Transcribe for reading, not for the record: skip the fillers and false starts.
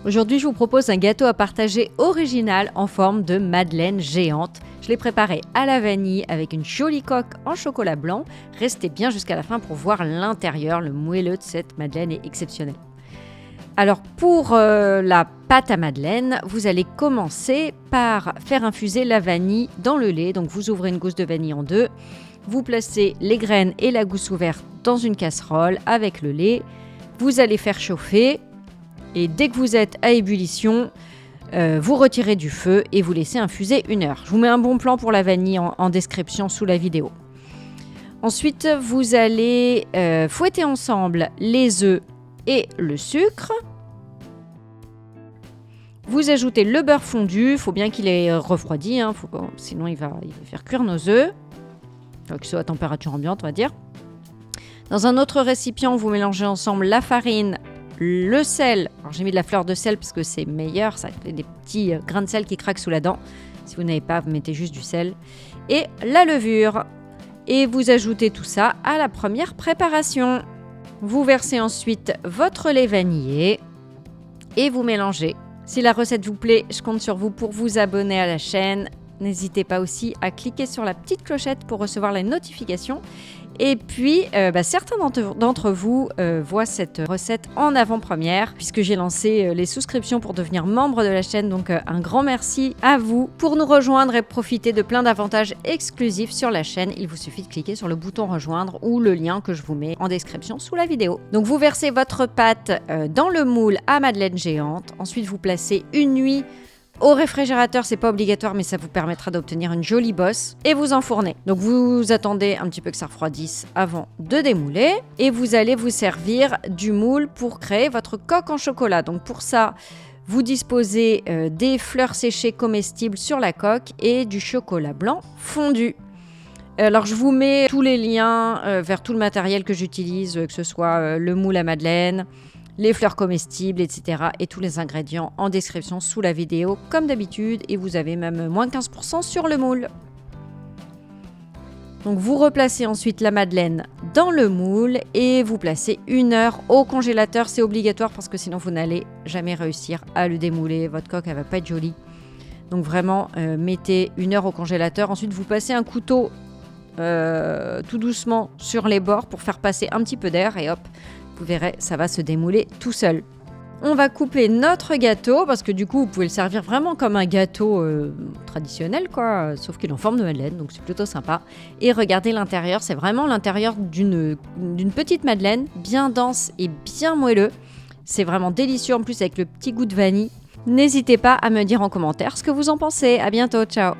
Aujourd'hui, je vous propose un gâteau à partager original en forme de madeleine géante. Je l'ai préparé à la vanille avec une jolie coque en chocolat blanc. Restez bien jusqu'à la fin pour voir l'intérieur. Le moelleux de cette madeleine est exceptionnel. Alors pour la pâte à madeleine, vous allez commencer par faire infuser la vanille dans le lait. Donc vous ouvrez une gousse de vanille en deux. Vous placez les graines et la gousse ouverte dans une casserole avec le lait. Vous allez faire chauffer. Et dès que vous êtes à ébullition, vous retirez du feu et vous laissez infuser 1 heure. Je vous mets un bon plan pour la vanille en description sous la vidéo. Ensuite, vous allez fouetter ensemble les œufs et le sucre. Vous ajoutez le beurre fondu. Il faut bien qu'il ait refroidi, sinon il va faire cuire nos œufs. Il faut qu'il soit à température ambiante, on va dire. Dans un autre récipient, vous mélangez ensemble la farine, le sel. Alors j'ai mis de la fleur de sel parce que c'est meilleur, ça fait des petits grains de sel qui craquent sous la dent. Si vous n'avez pas, vous mettez juste du sel. Et la levure. Et vous ajoutez tout ça à la première préparation. Vous versez ensuite votre lait vanillé et vous mélangez. Si la recette vous plaît, je compte sur vous pour vous abonner à la chaîne. N'hésitez pas aussi à cliquer sur la petite clochette pour recevoir les notifications. Et puis, certains d'entre vous voient cette recette en avant-première puisque j'ai lancé les souscriptions pour devenir membre de la chaîne. Donc, un grand merci à vous pour nous rejoindre et profiter de plein d'avantages exclusifs sur la chaîne. Il vous suffit de cliquer sur le bouton rejoindre ou le lien que je vous mets en description sous la vidéo. Donc, vous versez votre pâte dans le moule à madeleine géante. Ensuite, vous placez une nuit au réfrigérateur, c'est pas obligatoire, mais ça vous permettra d'obtenir une jolie bosse et vous enfournez. Donc vous attendez un petit peu que ça refroidisse avant de démouler et vous allez vous servir du moule pour créer votre coque en chocolat. Donc pour ça, vous disposez des fleurs séchées comestibles sur la coque et du chocolat blanc fondu. Alors je vous mets tous les liens vers tout le matériel que j'utilise, que ce soit le moule à madeleine, les fleurs comestibles, etc. et tous les ingrédients en description sous la vidéo comme d'habitude et vous avez même moins 15% sur le moule. Donc vous replacez ensuite la madeleine dans le moule et vous placez 1 heure au congélateur. C'est obligatoire parce que sinon vous n'allez jamais réussir à le démouler. Votre coque elle va pas être jolie. Donc vraiment mettez 1 heure au congélateur. Ensuite vous passez un couteau tout doucement sur les bords pour faire passer un petit peu d'air et hop, vous verrez, ça va se démouler tout seul. On va couper notre gâteau parce que du coup, vous pouvez le servir vraiment comme un gâteau traditionnel, quoi, sauf qu'il est en forme de madeleine, donc c'est plutôt sympa. Et regardez l'intérieur, c'est vraiment l'intérieur d'une petite madeleine, bien dense et bien moelleux. C'est vraiment délicieux en plus avec le petit goût de vanille. N'hésitez pas à me dire en commentaire ce que vous en pensez. À bientôt, ciao!